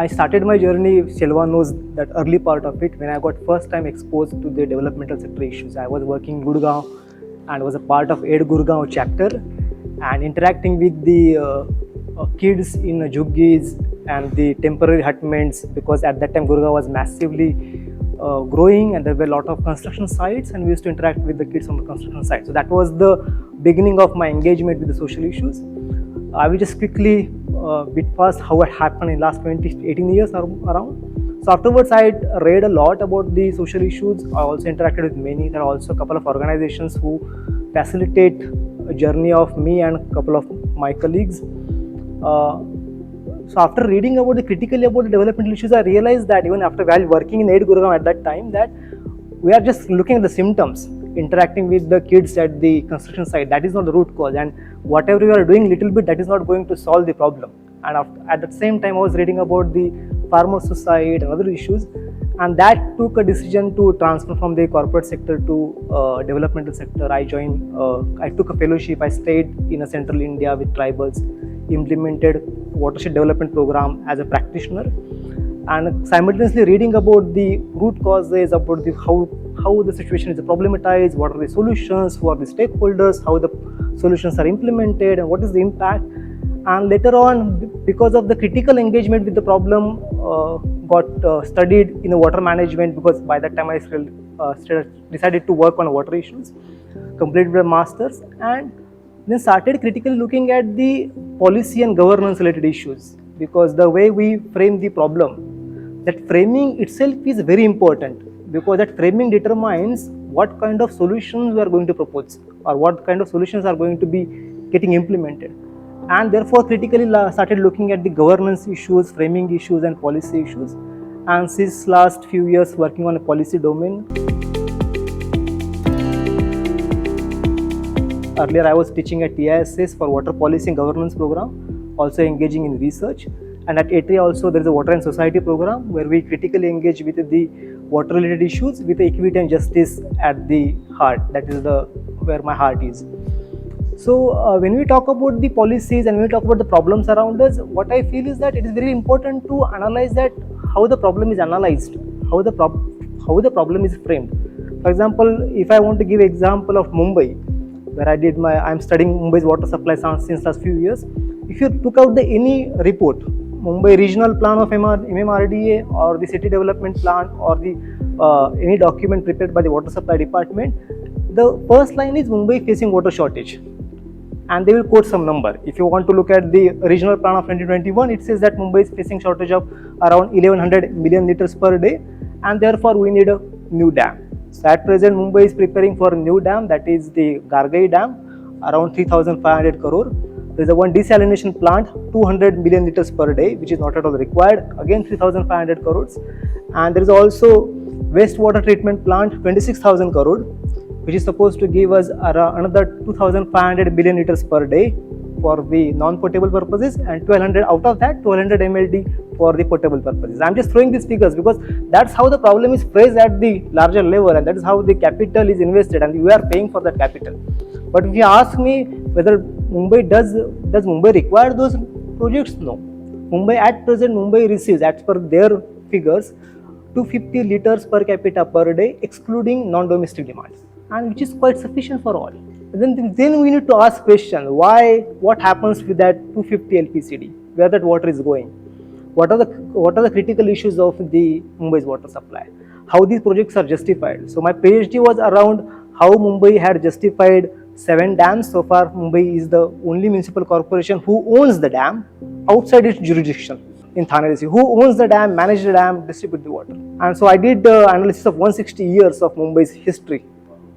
I started my journey, Shelva knows that early part of it, when I got first time exposed to the developmental sector issues. I was working in Gurgaon and was a part of Aid Gurgaon chapter and interacting with the kids in juggies and the temporary hutments, because at that time Gurgaon was massively growing and there were a lot of construction sites and we used to interact with the kids on the construction site. So that was the beginning of my engagement with the social issues. I will just quickly bit fast how it happened in last 18 years around. So afterwards I read a lot about the social issues. I also interacted with many. There are also a couple of organizations who facilitate a journey of me and a couple of my colleagues. So after reading about critically about the developmental issues, I realized that even after while working in Aid Gurgaon at that time, that we are just looking at the symptoms, interacting with the kids at the construction site. That is not the root cause, and whatever we are doing little bit, that is not going to solve the problem. And at the same time, I was reading about the farmer suicide and other issues, and that took a decision to transfer from the corporate sector to developmental sector. I took a fellowship. I stayed in central India with tribals, implemented watershed development program as a practitioner, and simultaneously reading about the root causes, about how the situation is problematized, what are the solutions, who are the stakeholders, how the solutions are implemented, and what is the impact. And later on, because of the critical engagement with the problem, got studied in the water management, because by that time I decided to work on water issues, completed a master's, and then started critically looking at the policy and governance related issues, because the way we frame the problem, that framing itself is very important, because that framing determines what kind of solutions we are going to propose or what kind of solutions are going to be getting implemented. And therefore critically started looking at the governance issues, framing issues and policy issues, and since last few years working on a policy domain. Earlier I was teaching at TISS for water policy and governance program, also engaging in research, and at ATRI also there is a water and society program where we critically engage with the water related issues with equity and justice at the heart. That is where my heart is. So when we talk about the policies and when we talk about the problems around us, what I feel is that it is very important to analyze that how the problem is analyzed, how the problem is framed. For example, if I want to give example of Mumbai, where I'm studying Mumbai's water supply since last few years. If you took out any report, Mumbai regional plan of MMRDA or the city development plan or the any document prepared by the water supply department, the first line is Mumbai facing water shortage, and they will quote some number. If you want to look at the regional plan of 2021, it says that Mumbai is facing shortage of around 1100 million liters per day, and therefore we need a new dam. So at present Mumbai is preparing for a new dam, that is the Gargai dam, around 3,500 crore. There is a one desalination plant, 200 million liters per day, which is not at all required, again 3,500 crores. And there is also wastewater treatment plant, 26,000 crore, which is supposed to give us another 2,500 million liters per day for the non-potable purposes, and 1200 out of that 1200 MLD for the potable purposes. I am just throwing these figures because that's how the problem is phrased at the larger level, and that is how the capital is invested and we are paying for that capital. But if you ask me whether Mumbai does Mumbai require those projects? No. Mumbai at present receives, as per their figures, 250 liters per capita per day, excluding non-domestic demands, and which is quite sufficient for all. Then we need to ask question, what happens with that 250 LPCD, where that water is going? What are the critical issues of the Mumbai's water supply? How these projects are justified? So my PhD was around how Mumbai had justified 7 dams. So far Mumbai is the only municipal corporation who owns the dam outside its jurisdiction in Thane, who owns the dam, manage the dam, distribute the water. And so I did analysis of 160 years of Mumbai's history,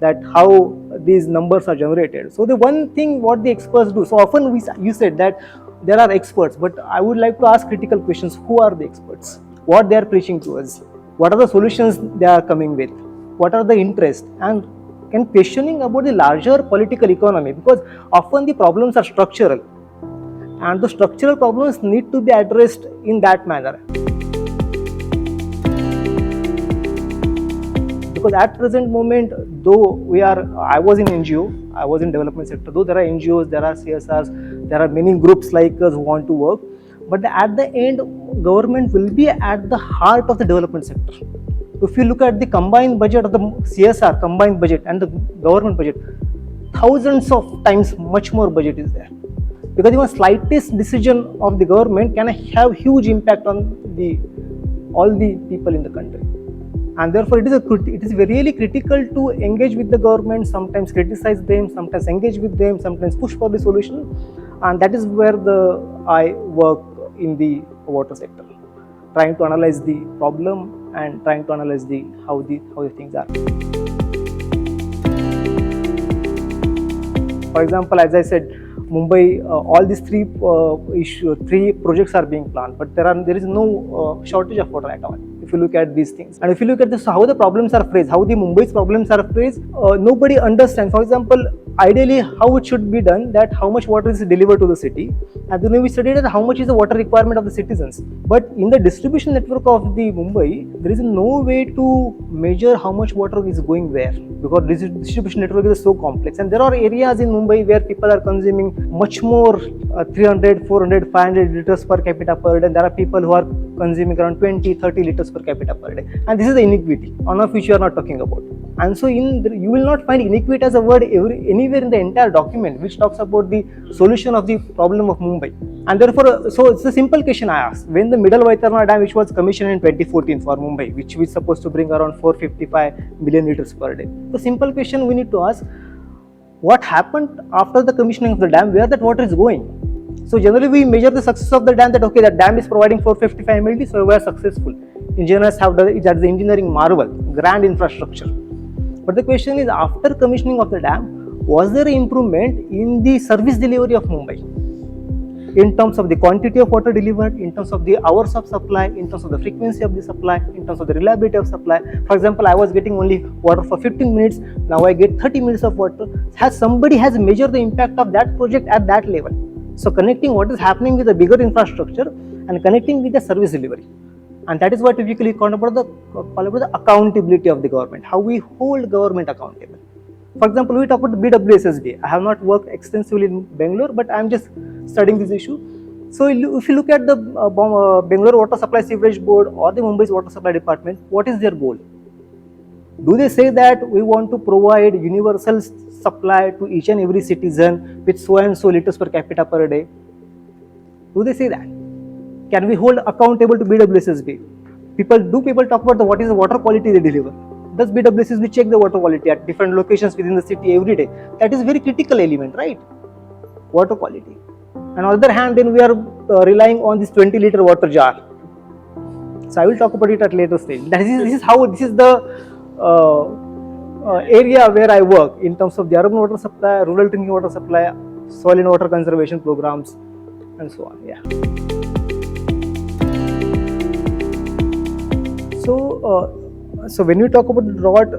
that how these numbers are generated. So the one thing what the experts do, so often you said that there are experts, but I would like to ask critical questions. Who are the experts? What they are preaching to us? What are the solutions they are coming with? What are the interests? And questioning about the larger political economy, because often the problems are structural and the structural problems need to be addressed in that manner. Because at present moment, though I was in NGO, I was in development sector, though there are NGOs, there are CSRs, there are many groups like us who want to work, But at the end, government will be at the heart of the development sector. If you look at the combined budget of the CSR, combined budget and the government budget, thousands of times much more budget is there. Because even slightest decision of the government can have huge impact on all the people in the country. And therefore it is really critical to engage with the government, sometimes criticize them, sometimes engage with them, sometimes push for the solution. And that is where I work in the water sector, trying to analyze the problem and trying to analyze how the things are. For example, as I said, Mumbai, all these three projects are being planned, but there is no shortage of water at all. If you look at these things, and if you look at this, how the problems are phrased, how the Mumbai's problems are phrased, nobody understands. For example, ideally, how it should be done, that how much water is delivered to the city, and then we studied that how much is the water requirement of the citizens. But in the distribution network of the Mumbai, there is no way to measure how much water is going where, because this distribution network is so complex. And there are areas in Mumbai where people are consuming much more, 300, 400, 500 liters per capita per day, and there are people who are consuming around 20, 30 liters per capita per day. And this is the inequity, on of which you are not talking about. And so you will not find inequity as a word anywhere in the entire document which talks about the solution of the problem of Mumbai. And therefore, so it's a simple question I asked. When the Middle Vaitarna Dam, which was commissioned in 2014 for Mumbai, which was supposed to bring around 455 million liters per day. The simple question we need to ask, what happened after the commissioning of the dam, where that water is going? So generally we measure the success of the dam, that okay, that dam is providing 455 MLD, so we are successful. Engineers have done it as the engineering marvel, grand infrastructure. But the question is, after commissioning of the dam, was there an improvement in the service delivery of Mumbai? In terms of the quantity of water delivered, in terms of the hours of supply, in terms of the frequency of the supply, in terms of the reliability of supply. For example, I was getting only water for 15 minutes, now I get 30 minutes of water. Somebody has measured the impact of that project at that level. So connecting what is happening with the bigger infrastructure and connecting with the service delivery. And that is what typically call about the accountability of the government, how we hold government accountable. For example, we talk about the BWSSB. I have not worked extensively in Bangalore, but I am just studying this issue. So if you look at the Bangalore Water Supply Sewerage Board or the Mumbai's Water Supply Department, what is their goal? Do they say that we want to provide universal supply to each and every citizen with so and so liters per capita per day? Do they say that? Can we hold accountable to BWSSB? People talk about what is the water quality they deliver? Does BWSSB check the water quality at different locations within the city every day? That is a very critical element, right? Water quality. And on the other hand, then we are relying on this 20-liter water jar. So I will talk about it at later stage. This is the area where I work in terms of the urban water supply, rural drinking water supply, soil and water conservation programs, and so on. Yeah. So when we talk about the drought,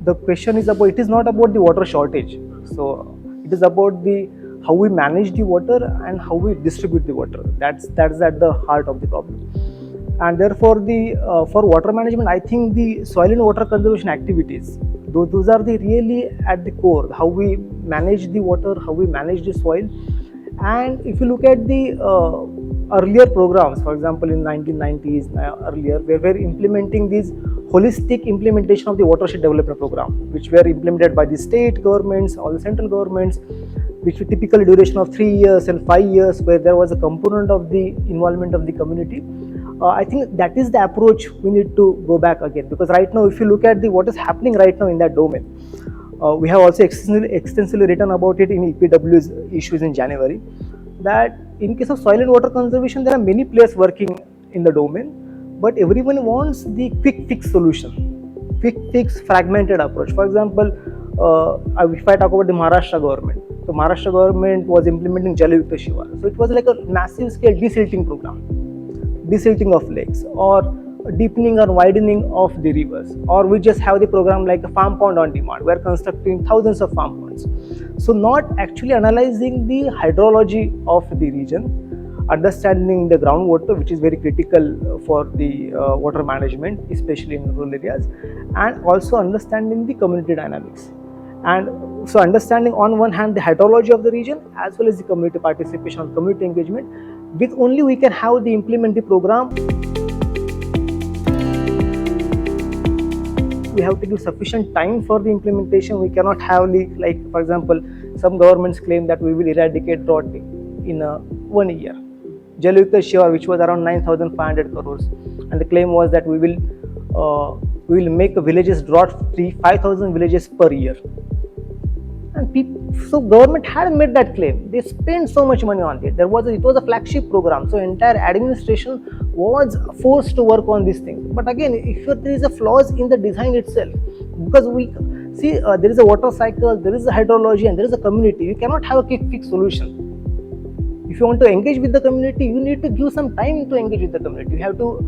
the question is about, it is not about the water shortage. So it is about how we manage the water and how we distribute the water. That's at the heart of the problem. And therefore, for water management, I think the soil and water conservation activities, those are really at the core. How we manage the water, how we manage the soil. And if you look at the earlier programs, for example in 1990s earlier, we were implementing these holistic implementation of the watershed development program, which were implemented by the state governments, all the central governments, which were typical duration of 3 years and 5 years, where there was a component of the involvement of the community. I think that is the approach we need to go back again, because right now if you look at what is happening right now in that domain, we have also extensively written about it in EPW's issues in January, that in case of soil and water conservation, there are many players working in the domain, but everyone wants the quick fix solution, quick fix fragmented approach. For example, if I talk about the Maharashtra government, so Maharashtra government was implementing Jal Yukta Shivar. So it was like a massive scale desilting program, desilting of lakes, or deepening or widening of the rivers, or we just have the program like a farm pond on demand. We are constructing thousands of farm ponds. So not actually analyzing the hydrology of the region, understanding the groundwater, which is very critical for the water management, especially in rural areas, and also understanding the community dynamics. And so understanding on one hand the hydrology of the region as well as the community participation, community engagement, with only we can have the implement the program. We have to give sufficient time for the implementation. We cannot have like for example, some governments claim that we will eradicate drought in 1 year. Jalika Shiva, which was around 9,500 crores, and the claim was that we will make villages drought free, 5,000 villages per year. And so government had made that claim. They spent so much money on it. It was a flagship program. So entire administration was forced to work on these things. But again, if there is a flaws in the design itself, because we see there is a water cycle, there is a hydrology, and there is a community. You cannot have a quick fix solution. If you want to engage with the community, you need to give some time to engage with the community. You have to,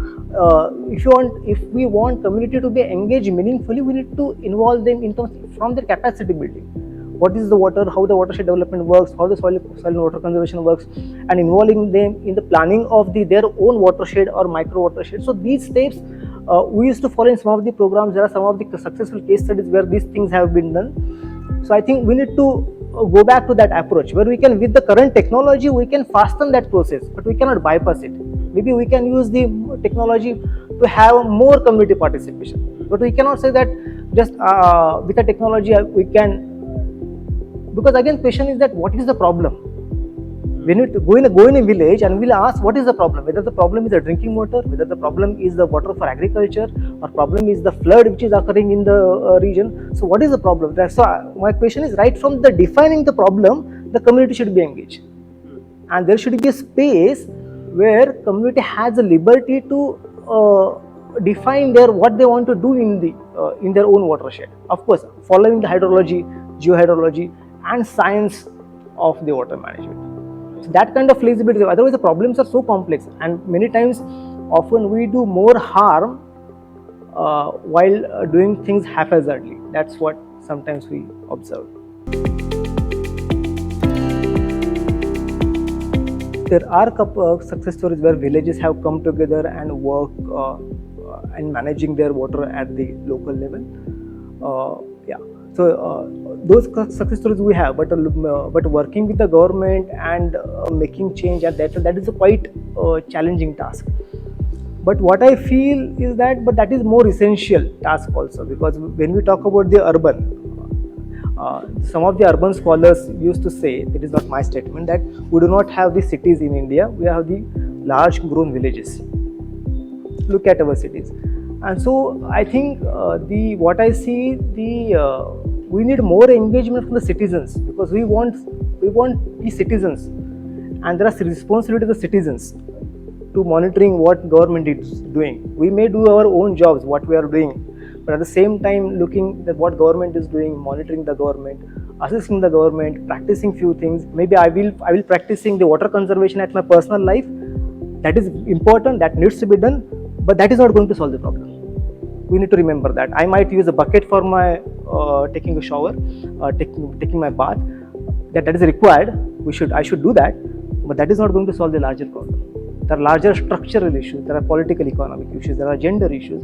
if we want community to be engaged meaningfully, we need to involve them in terms from their capacity building. What is the water, how the watershed development works, how the soil and water conservation works, and involving them in the planning of their own watershed or micro watershed. So these steps we used to follow in some of the programs. There are some of the successful case studies where these things have been done. So I think we need to go back to that approach where we can, with the current technology, we can fasten that process, but we cannot bypass it. Maybe we can use the technology to have more community participation, but we cannot say that just with the technology we can. Because again, question is that what is the problem? We need to go in a village and we'll ask what is the problem. Whether the problem is the drinking water, whether the problem is the water for agriculture, or problem is the flood which is occurring in the region. So what is the problem? So my question is, right from the defining the problem, the community should be engaged, and there should be a space where community has the liberty to define what they want to do in their own watershed. Of course, following the hydrology, geohydrology, and science of the water management. So that kind of flexibility. Otherwise, the problems are so complex, and many times, often we do more harm while doing things haphazardly. That's what sometimes we observe. There are a couple of success stories where villages have come together and work and managing their water at the local level. So those success stories we have, but working with the government and making change at that is a quite challenging task. But what I feel is that, but that is more essential task also, because when we talk about the urban, some of the urban scholars used to say, it is not my statement, that we do not have the cities in India, we have the large grown villages. Look at our cities. And so I think what I see, we need more engagement from the citizens, because we want the citizens, and there are responsibility of the citizens to monitoring what government is doing. We may do our own jobs, what we are doing, but at the same time looking at what government is doing, monitoring the government, assisting the government, practicing few things. Maybe I will practicing the water conservation at my personal life. That is important, that needs to be done, but that is not going to solve the problem. We need to remember that. I might use a bucket for my taking a shower, taking my bath. That is required. I should do that, but that is not going to solve the larger problem. There are larger structural issues. There are political, economic issues. There are gender issues,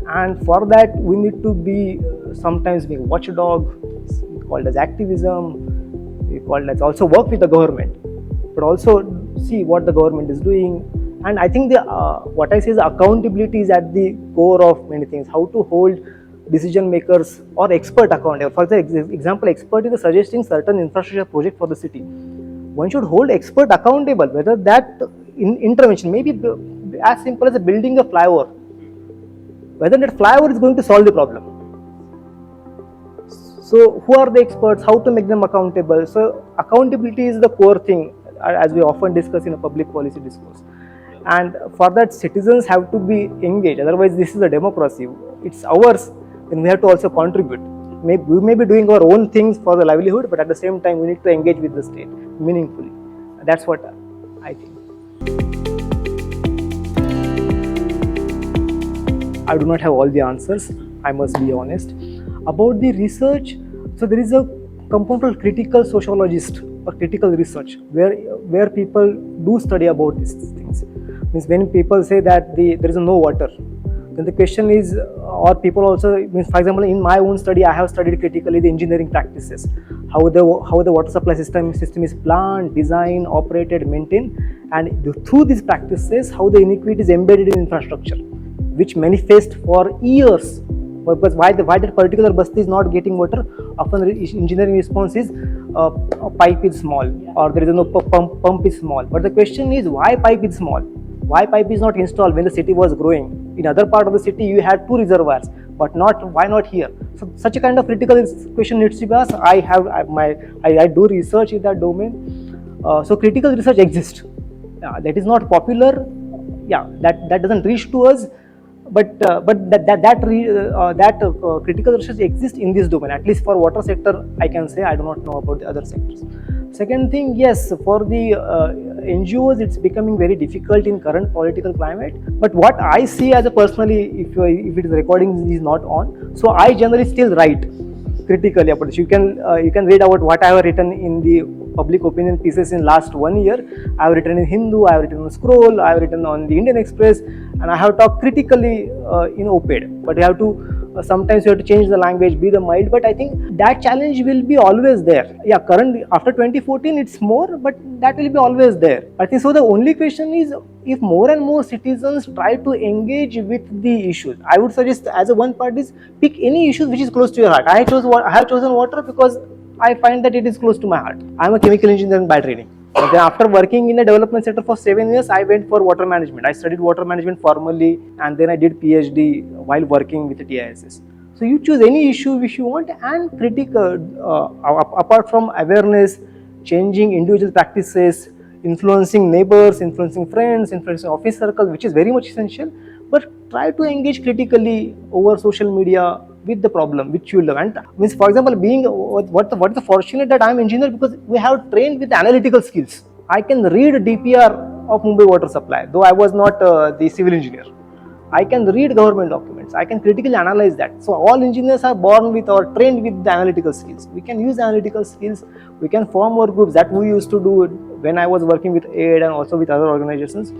and for that we need to be sometimes being watchdog. It's called as activism. We call it also work with the government, but also see what the government is doing. And I think what I say is accountability is at the core of many things. How to hold decision makers or expert accountable. For example, expert is suggesting certain infrastructure project for the city. One should hold expert accountable, whether that intervention may be as simple as building a flyover, whether that flyover is going to solve the problem. So who are the experts, how to make them accountable? So accountability is the core thing, as we often discuss in a public policy discourse. And for that, citizens have to be engaged. Otherwise, this is a democracy. It's ours, then we have to also contribute. We may be doing our own things for the livelihood, but at the same time, we need to engage with the state meaningfully. That's what I think. I do not have all the answers, I must be honest. About the research, so there is a component called critical sociologist or critical research, where people do study about these things. Means when people say that there is no water, Then the question is, or people also, means for example, in my own study, I have studied critically the engineering practices, how the water supply system is planned, designed, operated, maintained, and through these practices, how the inequity is embedded in infrastructure, which manifest for years. Because why that particular basti is not getting water? Often engineering response is a pipe is small, or there is no pump is small. But the question is, why pipe is small? Why pipe is not installed when the city was growing? In other part of the city, you had 2 reservoirs, but why not here? So such a kind of critical question needs to be asked. I do research in that domain. So critical research exists. That is not popular. That doesn't reach to us. But critical research exists in this domain. At least for water sector, I can say. I do not know about the other sectors. Second thing, yes, for the NGOs, it's becoming very difficult in current political climate. But what I see as a personally, if it is recording is not on, so I generally still write critically about this. You can read about what I have written in the public opinion pieces in last 1 year. I have written in Hindu, I have written on Scroll, I have written on the Indian Express, and I have talked critically in OPED. But you have to sometimes you have to change the language, be the mild. But I think that challenge will be always there. Currently after 2014 it's more, but that will be always there. I think so. The only question is, if more and more citizens try to engage with the issues, I would suggest as a one part is pick any issues which is close to your heart. I have chosen water because I find that it is close to my heart. I am a chemical engineer by training. But then after working in the development sector for 7 years, I went for water management. I studied water management formally, and then I did PhD while working with the TISS. So you choose any issue which you want, and apart from awareness, changing individual practices, influencing neighbors, influencing friends, influencing office circle, which is very much essential. But try to engage critically over social media with the problem which you love. And means, for example, being what the fortunate that I am engineer, because we have trained with analytical skills. I can read DPR of Mumbai water supply, though I was not the civil engineer. I can read government documents. I can critically analyze that. So all engineers are born with or trained with the analytical skills. We can use analytical skills. We can form our groups that we used to do when I was working with AID and also with other organizations.